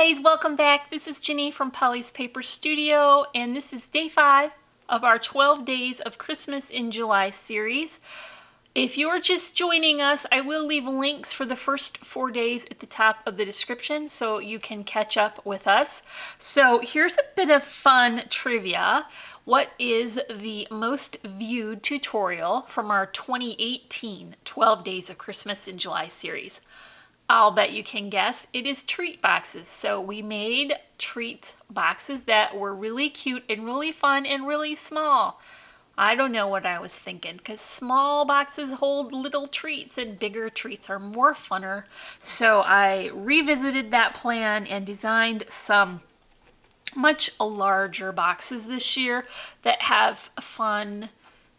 guys, welcome back. This is Jenny from Polly's Paper Studio, and this is day 5 of our 12 Days of Christmas in July series. If you're just joining us, I will leave links for the first 4 days at the top of the description so you can catch up with us. So here's a bit of fun trivia. What is the most viewed tutorial from our 2018 12 Days of Christmas in July series? I'll bet you can guess. It is treat boxes. So we made treat boxes that were really cute and really fun and really small. I don't know what I was thinking, because small boxes hold little treats and bigger treats are more funner. So I revisited that plan and designed some much larger boxes this year that have fun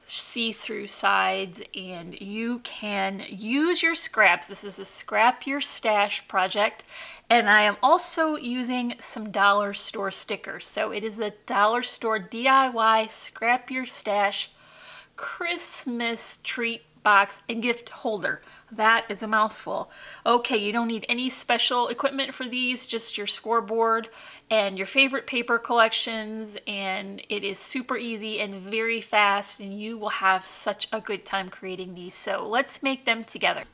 see-through sides, and you can use your scraps. This is a Scrap Your Stash project, and I am also using some dollar store stickers. So it is a dollar store DIY Scrap Your Stash Christmas treat box and gift holder. That is a mouthful. Okay, you don't need any special equipment for these, just your scoreboard and your favorite paper collections, and it is super easy and very fast, and you will have such a good time creating these. So let's make them together.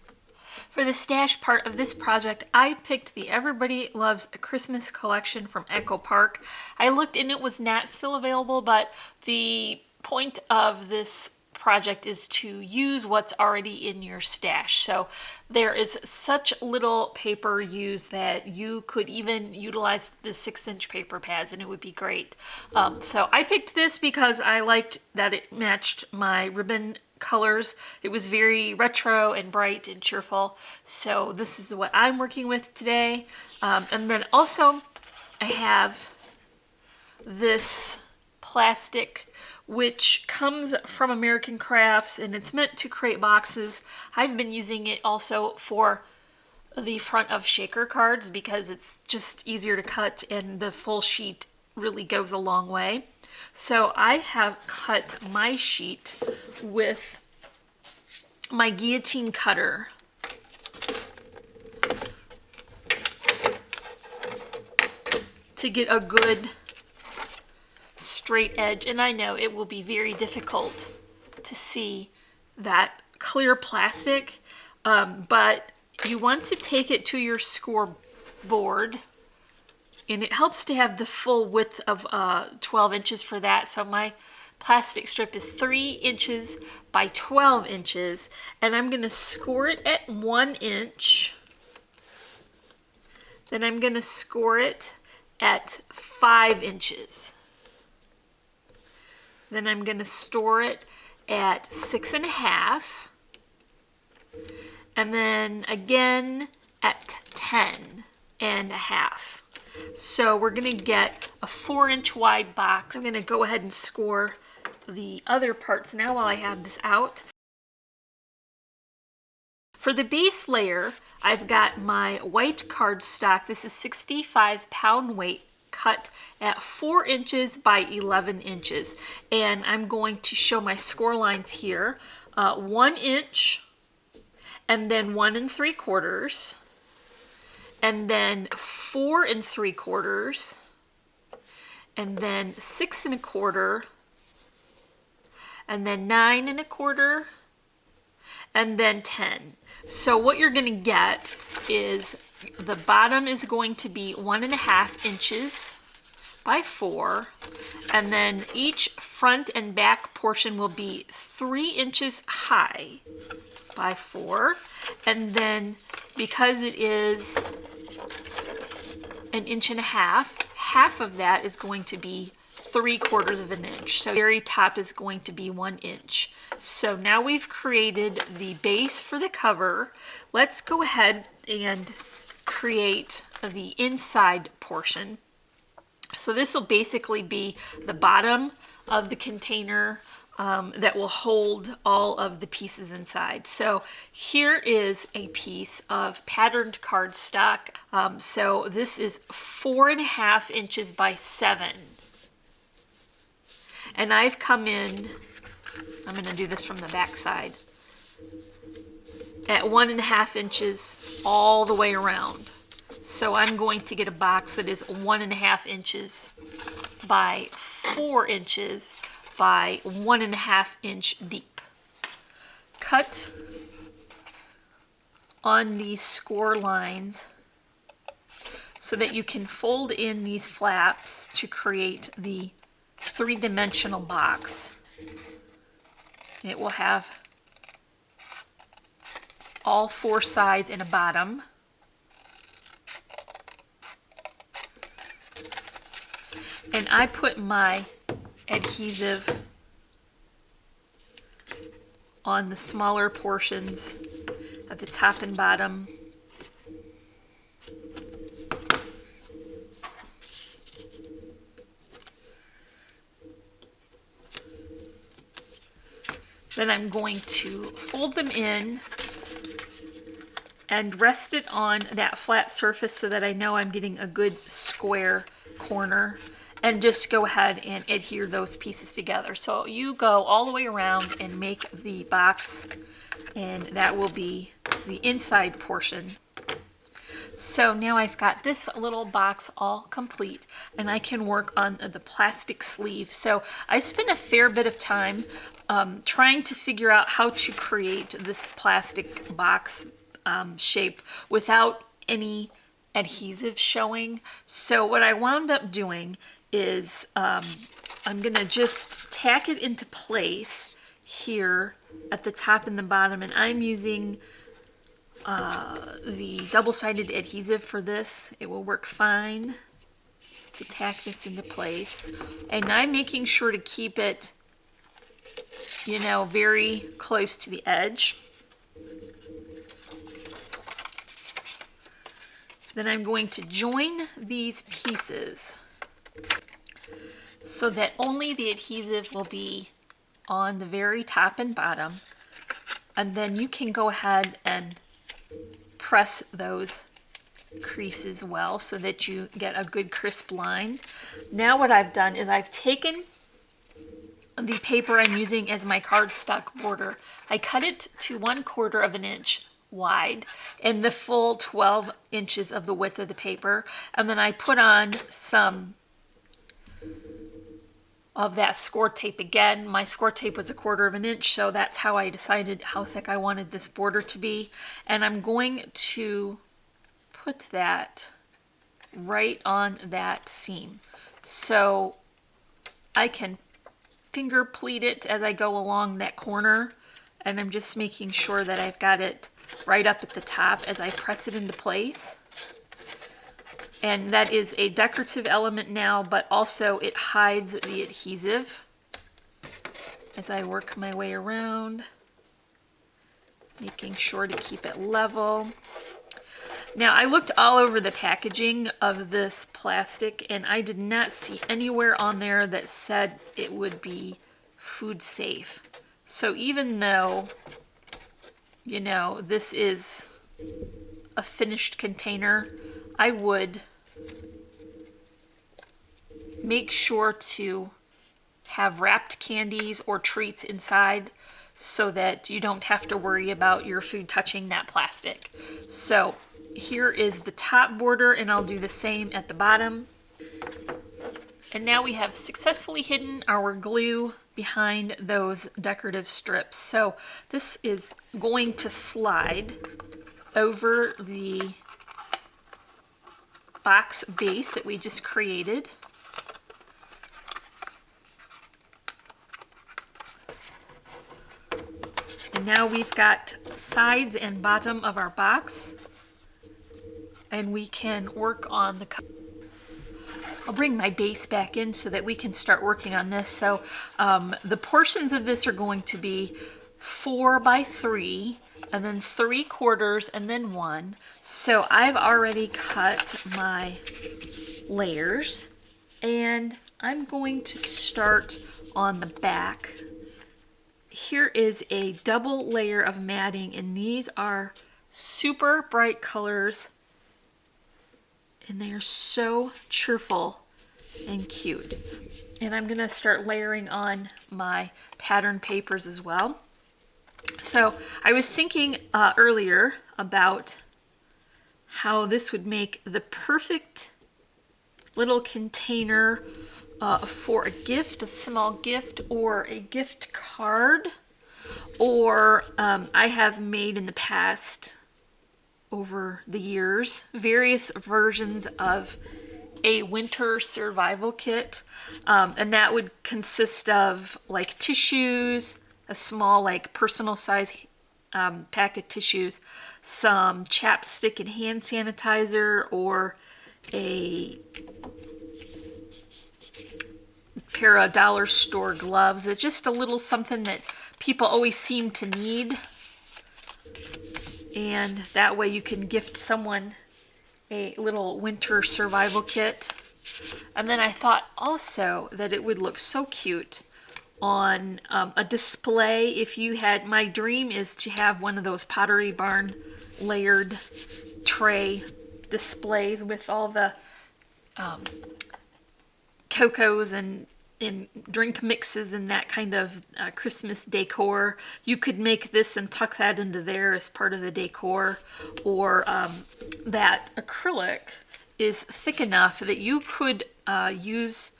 For the stash part of this project, I picked the Everybody Loves a Christmas collection from Echo Park. I looked and it was not still available, but the point of this project is to use what's already in your stash. So there is such little paper used that you could even utilize the 6-inch paper pads and it would be great. So I picked this because I liked that it matched my ribbon colors. It was very retro and bright and cheerful. So this is what I'm working with today. And then also I have this plastic which comes from American Crafts, and it's meant to create boxes. I've been using it also for the front of shaker cards because it's just easier to cut and the full sheet really goes a long way. So I have cut my sheet with my guillotine cutter. To get a good straight edge, and I know it will be very difficult to see that clear plastic, but you want to take it to your scoreboard, and it helps to have the full width of 12 inches for that. So my plastic strip is 3 inches by 12 inches, and I'm going to score it at 1 inch. Then I'm going to score it at 5 inches. Then I'm going to store it at 6.5, and then again at 10.5. So we're going to get a 4-inch wide box. I'm going to go ahead and score the other parts now while I have this out. For the base layer, I've got my white cardstock. This is 65-pound weight, cut at 4 inches by 11 inches. And I'm going to show my score lines here. 1 inch, and then 1 3/4, and then 4 3/4, and then 6 1/4, and then 9 1/4, and then 10. So what you're going to get is the bottom is going to be 1.5 inches by 4, and then each front and back portion will be 3 inches high by 4, and then because it is 1.5 inches, half of that is going to be 3/4 of an inch. So the very top is going to be 1 inch. So now we've created the base for the cover. Let's go ahead and create the inside portion. So this will basically be the bottom of the container that will hold all of the pieces inside. So here is a piece of patterned cardstock. So this is 4.5 inches by 7. And I've come in, I'm going to do this from the back side, at 1.5 inches all the way around. So I'm going to get a box that is 1.5 inches by 4 inches by 1.5 inch deep. Cut on these score lines so that you can fold in these flaps to create the three-dimensional box. It will have all 4 sides and a bottom. And I put my adhesive on the smaller portions at the top and bottom. Then I'm going to fold them in and rest it on that flat surface so that I know I'm getting a good square corner, and just go ahead and adhere those pieces together. So you go all the way around and make the box, and that will be the inside portion. So now I've got this little box all complete, and I can work on the plastic sleeve. So I spent a fair bit of time trying to figure out how to create this plastic box shape without any adhesive showing. So what I wound up doing is I'm gonna just tack it into place here at the top and the bottom, and I'm using the double-sided adhesive for this. It will work fine to tack this into place, and I'm making sure to keep it, you know, very close to the edge. Then I'm going to join these pieces so that only the adhesive will be on the very top and bottom, and then you can go ahead and press those creases well so that you get a good crisp line. Now what I've done is I've taken the paper I'm using as my cardstock border. I cut it to 1/4 of an inch wide and the full 12 inches of the width of the paper, and then I put on some of that score tape again. My score tape was 1/4 of an inch, so that's how I decided how thick I wanted this border to be. And I'm going to put that right on that seam, so I can finger pleat it as I go along that corner, and I'm just making sure that I've got it right up at the top as I press it into place. And that is a decorative element now, but also it hides the adhesive as I work my way around, making sure to keep it level. Now, I looked all over the packaging of this plastic, and I did not see anywhere on there that said it would be food safe. So even though, you know, this is a finished container, I would make sure to have wrapped candies or treats inside so that you don't have to worry about your food touching that plastic. So here is the top border, and I'll do the same at the bottom. And now we have successfully hidden our glue behind those decorative strips. So this is going to slide over the box base that we just created. And now we've got sides and bottom of our box, and we can work on the cup. I'll bring my base back in so that we can start working on this. So the portions of this are going to be 4 by 3, and then 3/4, and then 1. So I've already cut my layers, and I'm going to start on the back. Here is a double layer of matting, and these are super bright colors, and they are so cheerful and cute. And I'm gonna start layering on my pattern papers as well. So I was thinking earlier about how this would make the perfect little container for a gift, a small gift, or a gift card. Or I have made in the past, over the years, various versions of a winter survival kit. And that would consist of like tissues, a small like personal size pack of tissues, some chapstick and hand sanitizer, or a pair of dollar store gloves. It's just a little something that people always seem to need. And that way you can gift someone a little winter survival kit. And then I thought also that it would look so cute on a display. If you had, my dream is to have one of those Pottery Barn layered tray displays with all the cocos and drink mixes and that kind of Christmas decor. You could make this and tuck that into there as part of the decor. Or that acrylic is thick enough that you could use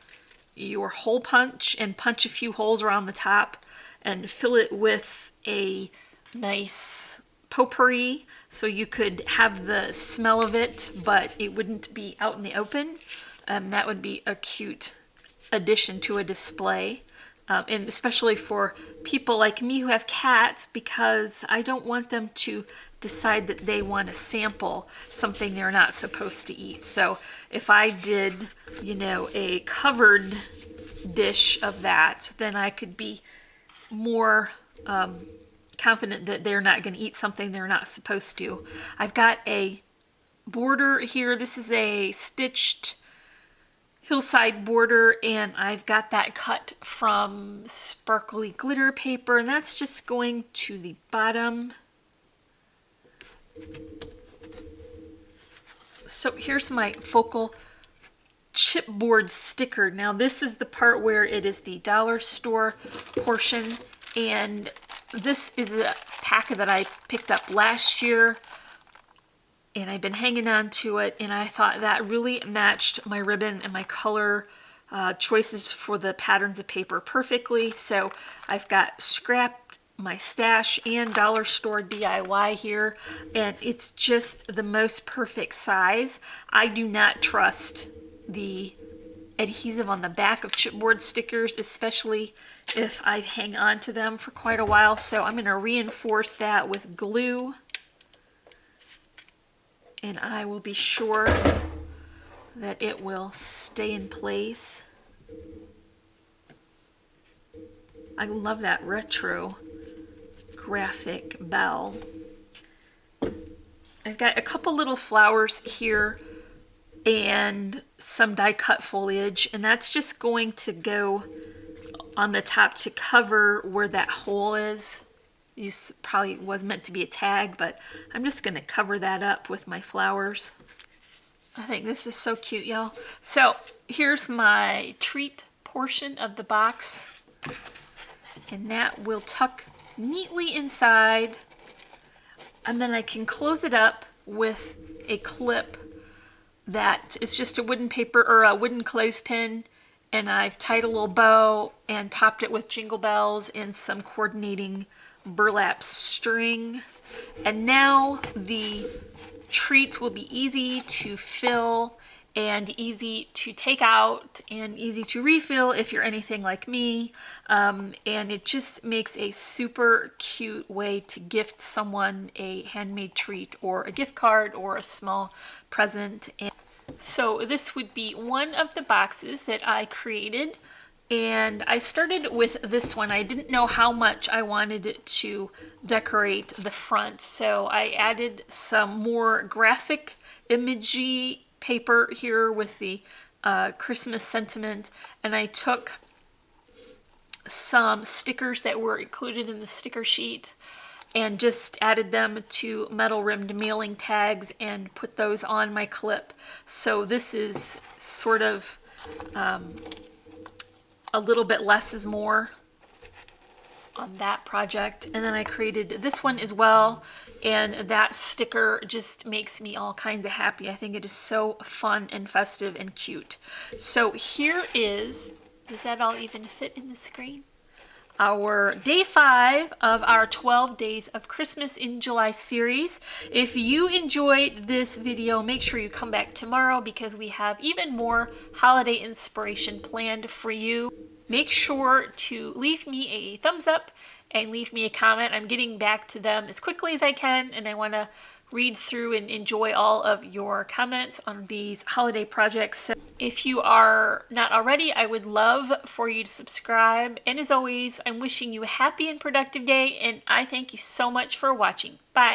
your hole punch and punch a few holes around the top and fill it with a nice potpourri, so you could have the smell of it, but it wouldn't be out in the open. That would be a cute addition to a display, and especially for people like me who have cats, because I don't want them to decide that they want to sample something they're not supposed to eat. So if I did, a covered dish of that, then I could be more confident that they're not going to eat something they're not supposed to. I've got a border here. This is a stitched hillside border, and I've got that cut from sparkly glitter paper, and that's just going to the bottom. So here's my focal chipboard sticker. Now this is the part where it is the dollar store portion, and this is a packet that I picked up last year, and I've been hanging on to it, and I thought that really matched my ribbon and my color choices for the patterns of paper perfectly. So I've got scrapped my stash and dollar store DIY here, and it's just the most perfect size. I do not trust the adhesive on the back of chipboard stickers, especially if I hang on to them for quite a while. So I'm going to reinforce that with glue, and I will be sure that it will stay in place. I love that retro graphic bell. I've got a couple little flowers here and some die cut foliage, and that's just going to go on the top to cover where that hole is. This probably was meant to be a tag, but I'm just going to cover that up with my flowers. I think this is so cute, y'all. So here's my treat portion of the box, and that will tuck neatly inside, and then I can close it up with a clip that is just a wooden paper or a wooden clothespin, and I've tied a little bow and topped it with jingle bells and some coordinating burlap string. And now the treats will be easy to fill and easy to take out and easy to refill if you're anything like me. And it just makes a super cute way to gift someone a handmade treat or a gift card or a small present. And so this would be one of the boxes that I created, and I started with this one. I didn't know how much I wanted it to decorate the front, so I added some more graphic imagey paper here with the Christmas sentiment, and I took some stickers that were included in the sticker sheet and just added them to metal rimmed mailing tags and put those on my clip. So this is sort of a little bit less is more. on that project. And then I created this one as well, and that sticker just makes me all kinds of happy. I think it is so fun and festive and cute. So here is, does that all even fit in the screen? Our day 5 of our 12 Days of Christmas in July series. If you enjoyed this video, make sure you come back tomorrow because we have even more holiday inspiration planned for you. Make sure to leave me a thumbs up and leave me a comment. I'm getting back to them as quickly as I can, and I want to read through and enjoy all of your comments on these holiday projects. So if you are not already, I would love for you to subscribe. And as always, I'm wishing you a happy and productive day, and I thank you so much for watching. Bye.